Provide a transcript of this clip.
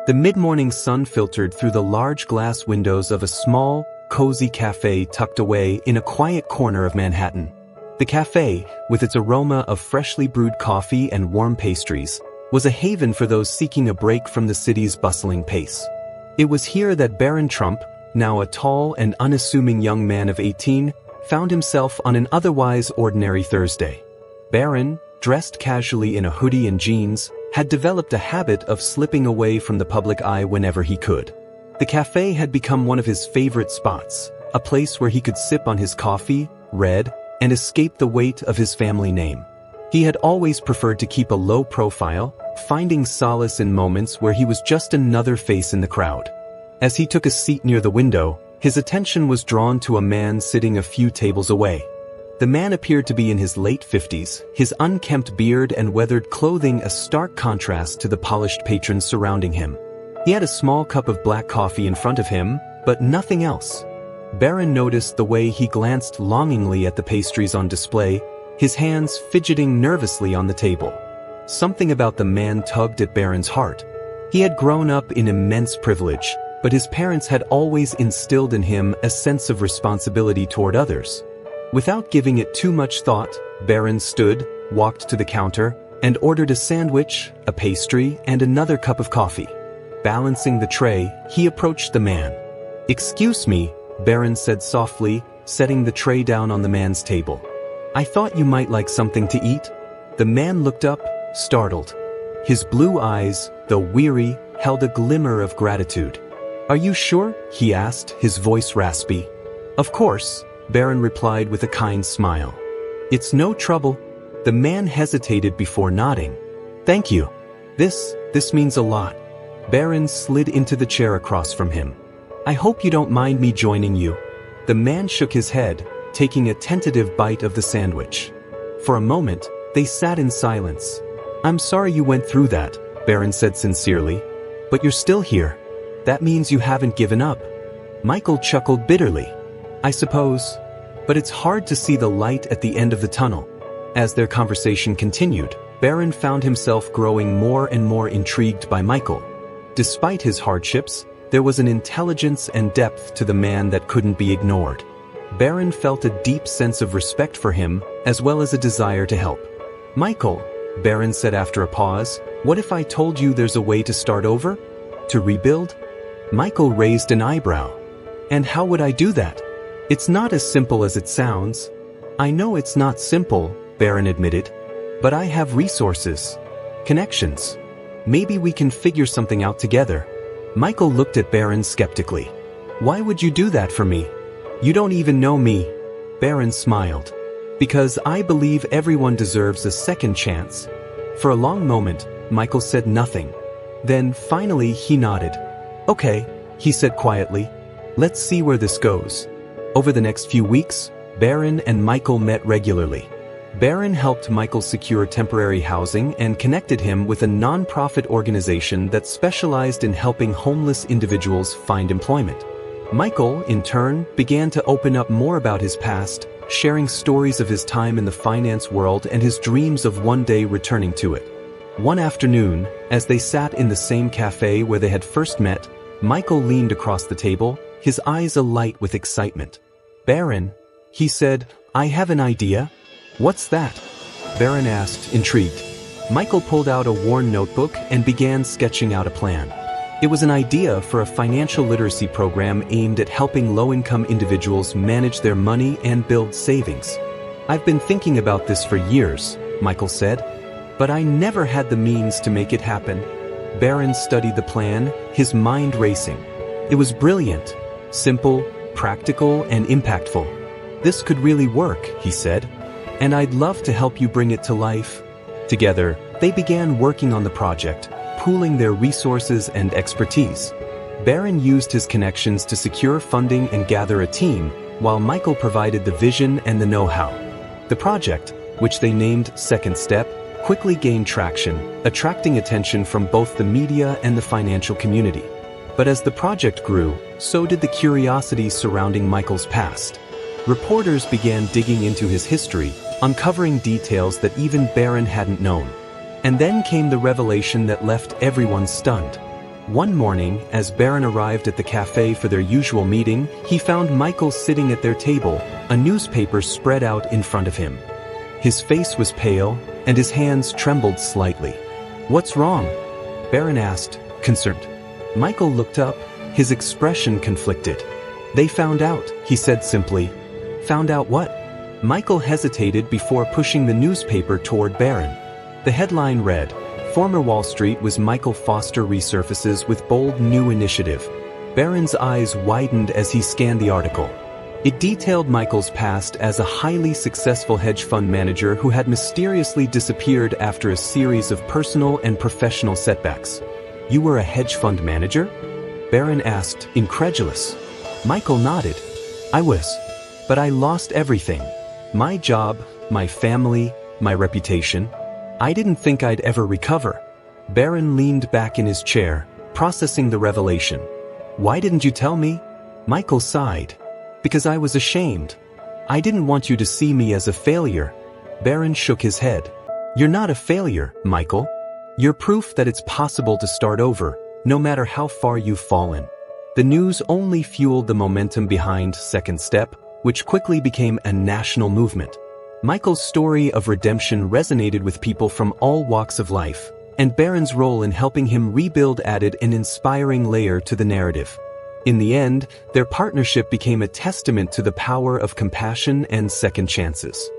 The mid-morning sun filtered through the large glass windows of a small, cozy cafe tucked away in a quiet corner of Manhattan. The cafe, with its aroma of freshly brewed coffee and warm pastries, was a haven for those seeking a break from the city's bustling pace. It was here that Barron Trump, now a tall and unassuming young man of 18, found himself on an otherwise ordinary Thursday. Barron, dressed casually in a hoodie and jeans, had developed a habit of slipping away from the public eye whenever he could. The cafe had become one of his favorite spots, a place where he could sip on his coffee, read, and escape the weight of his family name. He had always preferred to keep a low profile, finding solace in moments where he was just another face in the crowd. As he took a seat near the window, his attention was drawn to a man sitting a few tables away. The man appeared to be in his late 50s, his unkempt beard and weathered clothing a stark contrast to the polished patrons surrounding him. He had a small cup of black coffee in front of him, but nothing else. Barron noticed the way he glanced longingly at the pastries on display, his hands fidgeting nervously on the table. Something about the man tugged at Barron's heart. He had grown up in immense privilege, but his parents had always instilled in him a sense of responsibility toward others. Without giving it too much thought, Barron stood, walked to the counter, and ordered a sandwich, a pastry, and another cup of coffee. Balancing the tray, he approached the man. "Excuse me," Barron said softly, setting the tray down on the man's table. "I thought you might like something to eat." The man looked up, startled. His blue eyes, though weary, held a glimmer of gratitude. "Are you sure?" he asked, his voice raspy. "Of course," Barron replied with a kind smile. "It's no trouble." The man hesitated before nodding. "Thank you. This means a lot." Barron slid into the chair across from him. "I hope you don't mind me joining you." The man shook his head, taking a tentative bite of the sandwich. For a moment, they sat in silence. "I'm sorry you went through that," Barron said sincerely. "But you're still here. That means you haven't given up." Michael chuckled bitterly. "I suppose. But it's hard to see the light at the end of the tunnel." As their conversation continued, Barron found himself growing more and more intrigued by Michael. Despite his hardships, there was an intelligence and depth to the man that couldn't be ignored. Barron felt a deep sense of respect for him, as well as a desire to help. "Michael," Barron said after a pause, "what if I told you there's a way to start over? To rebuild?" Michael raised an eyebrow. "And how would I do that?" "It's not as simple as it sounds." "I know it's not simple," Barron admitted. "But I have resources. Connections. Maybe we can figure something out together." Michael looked at Barron skeptically. "Why would you do that for me? You don't even know me." Barron smiled. "Because I believe everyone deserves a second chance." For a long moment, Michael said nothing. Then finally he nodded. "Okay," he said quietly. "Let's see where this goes." Over the next few weeks, Barron and Michael met regularly. Barron helped Michael secure temporary housing and connected him with a non-profit organization that specialized in helping homeless individuals find employment. Michael, in turn, began to open up more about his past, sharing stories of his time in the finance world and his dreams of one day returning to it. One afternoon, as they sat in the same cafe where they had first met, Michael leaned across the table, his eyes alight with excitement. "Barron," he said, "I have an idea." "What's that?" Barron asked, intrigued. Michael pulled out a worn notebook and began sketching out a plan. It was an idea for a financial literacy program aimed at helping low-income individuals manage their money and build savings. "I've been thinking about this for years," Michael said, "but I never had the means to make it happen." Barron studied the plan, his mind racing. It was brilliant, simple, practical, and impactful. "This could really work," he said, "and I'd love to help you bring it to life." Together, they began working on the project, pooling their resources and expertise. Barron used his connections to secure funding and gather a team, while Michael provided the vision and the know-how. The project, which they named Second Step, quickly gained traction, attracting attention from both the media and the financial community. But as the project grew, so did the curiosity surrounding Michael's past. Reporters began digging into his history, uncovering details that even Barron hadn't known. And then came the revelation that left everyone stunned. One morning, as Barron arrived at the cafe for their usual meeting, he found Michael sitting at their table, a newspaper spread out in front of him. His face was pale, and his hands trembled slightly. "What's wrong?" Barron asked, concerned. Michael looked up, his expression conflicted. "They found out," he said simply. "Found out what?" Michael hesitated before pushing the newspaper toward Barron. The headline read, "Former Wall Street was Michael Foster resurfaces with bold new initiative." Barron's eyes widened as he scanned the article. It detailed Michael's past as a highly successful hedge fund manager who had mysteriously disappeared after a series of personal and professional setbacks. "You were a hedge fund manager?" Barron asked, incredulous. Michael nodded. "I was. But I lost everything. My job, my family, my reputation. I didn't think I'd ever recover." Barron leaned back in his chair, processing the revelation. "Why didn't you tell me?" Michael sighed. "Because I was ashamed. I didn't want you to see me as a failure." Barron shook his head. "You're not a failure, Michael. You're proof that it's possible to start over, no matter how far you've fallen." The news only fueled the momentum behind Second Step, which quickly became a national movement. Michael's story of redemption resonated with people from all walks of life, and Barron's role in helping him rebuild added an inspiring layer to the narrative. In the end, their partnership became a testament to the power of compassion and second chances.